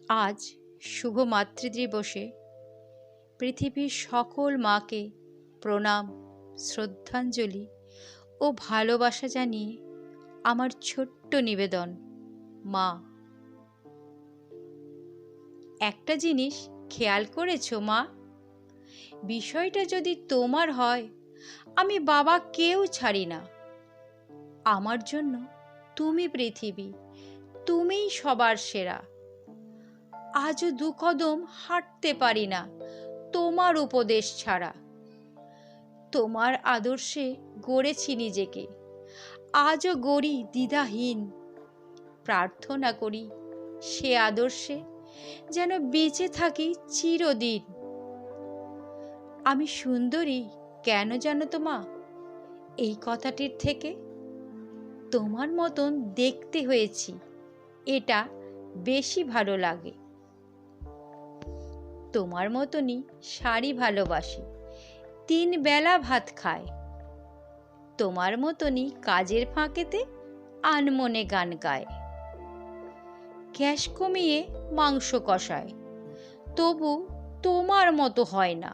আজ শুভ মাতৃদিবসে পৃথিবীর সকল মাকে প্রণাম, শ্রদ্ধাঞ্জলি ও ভালোবাসা জানিয়ে আমার ছোট্ট নিবেদন, মা। একটা জিনিস খেয়াল করেছো মা? বিষয়টা যদি তোমার হয়, আমি বাবা কেউ ছাড়ি না। আমার জন্য তুমি পৃথিবী, তুমিই সবার সেরা। আজও দু কদম হাঁটতে পারি না তোমার উপদেশ ছাড়া। তোমার আদর্শে গড়েছি নিজেকে, আজও গড়ি দ্বিধাহীন। প্রার্থনা করি সে আদর্শে যেন বেঁচে থাকি চিরদিন। আমি সুন্দরী কেন জানো তো মা? এই কথাটির থেকে তোমার মতন দেখতে হয়েছি, এটা বেশি ভালো লাগে। তোমার মতনই শাড়ি ভালোবাসি, 3 বেলা ভাত খায়। তোমার মতনই কাজের ফাঁকেতে আনমনে গান গায়। গ্যাস কমিয়ে মাংস কষায়, তবু তোমার মতো হয় না।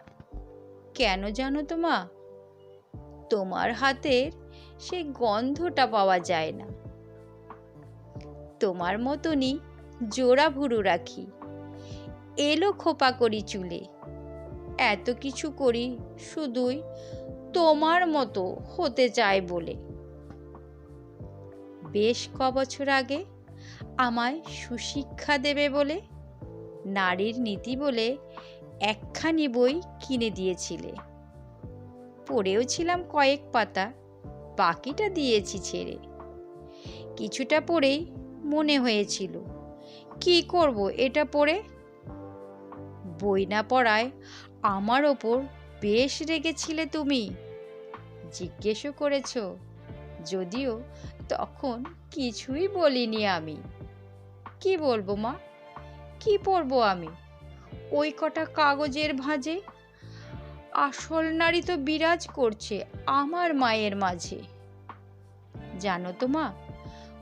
কেন জানো তো মা? তোমার হাতের সে গন্ধটা পাওয়া যায় না। তোমার মতনই জোড়া ভুরু রাখি, এলো খোপা করি চুলে। এত কিছু করি শুধুই তোমার মতো হতে চাই বলে। বেশ কবছর আগে আমায় সুশিক্ষা দেবে বলে নারীর নীতি বলে একখানি বই কিনে দিয়েছিলে। পড়েও ছিলাম কয়েক পাতা, বাকিটা দিয়েছি ছেড়ে। কিছুটা পড়েই মনে হয়েছিল, কি করব এটা পড়ে? বই না পড়ায় আমার ওপর বেশ রেগেছিলে তুমি। জিজ্ঞেসও করেছ, যদিও তখন কিছুই বলিনি আমি। কি বলবো মা? কি পড়বো আমি ওই কটা কাগজের ভাঁজে? আসল নারী তো বিরাজ করছে আমার মায়ের মাঝে। জানো তো মা,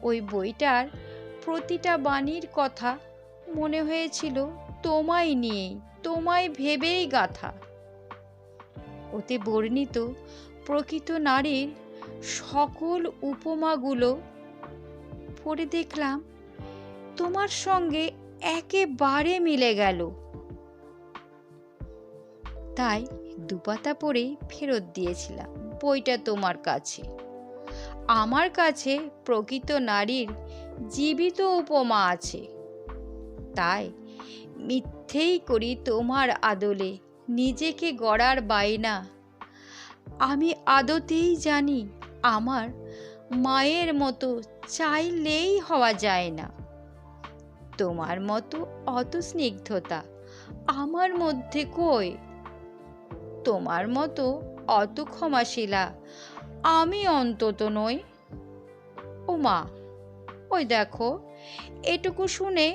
ওই বইটার প্রতিটা বাণীর কথা মনে হয়েছিল তোমায় নিয়েই, তোমায় ভেবেই গাথা। ওতে বর্ণিত প্রকৃত নারীর সকল উপমাগুলো পড়ে দেখলাম তোমার সঙ্গে একেবারে মিলে গেল। তাই দুপাতা পড়েই ফেরত দিয়েছিলাম বইটা তোমার কাছে। আমার কাছে প্রকৃত নারীর জীবিত উপমা আছে, তাই মিথ্যেই করি তোমার আদলে নিজেকে গড়ার বায়না। আমি আদতেই জানি আমার মায়ের মতো চাইলেই হওয়া যায় না। তোমার মতো অত স্নিগ্ধতা আমার মধ্যে কই? তোমার মতো অত ক্ষমাশীলা আমি অন্তত নই। ও মা, ওই দেখো, এটুকু শুনে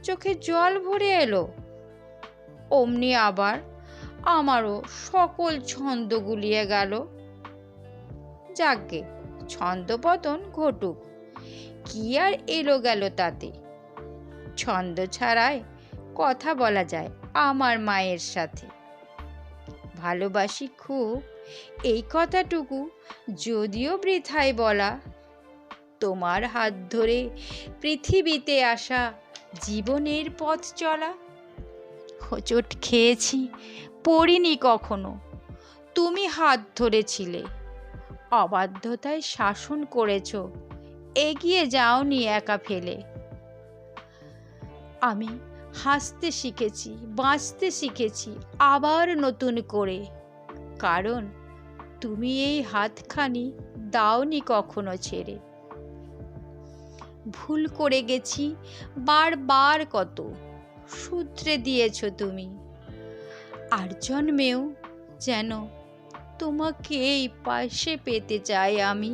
চোখে জল ভরে এলো। অমনি আবার আমারও সকল ছন্দ গুলিয়ে গেল। যাকগে, ছন্দপতন ঘটুক, কি আর এলো গেল তাতে? ছন্দ ছাড়াই কথা বলা যায় আমার মায়ের সাথে। ভালোবাসি খুব, এই কথাটুকু যদিও বৃথায় বলা। তোমার হাত ধরে পৃথিবীতে আসা, জীবনের পথ চলা। হোঁচট খেয়েছি, পড়িনি কখনো, তুমি হাত ধরেছিলে। অবাধ্যতায় শাসন করেছ, এগিয়ে যাওনি একা ফেলে। আমি হাসতে শিখেছি, বাঁচতে শিখেছি আবার নতুন করে, কারণ তুমি এই হাতখানি দাওনি কখনো ছেড়ে। ভুল করে গেছি বারবার কত, শুধরে দিয়েছ তুমি। আর জন্মেও যেন তোমাকেই পাশে পেতে চাই আমি।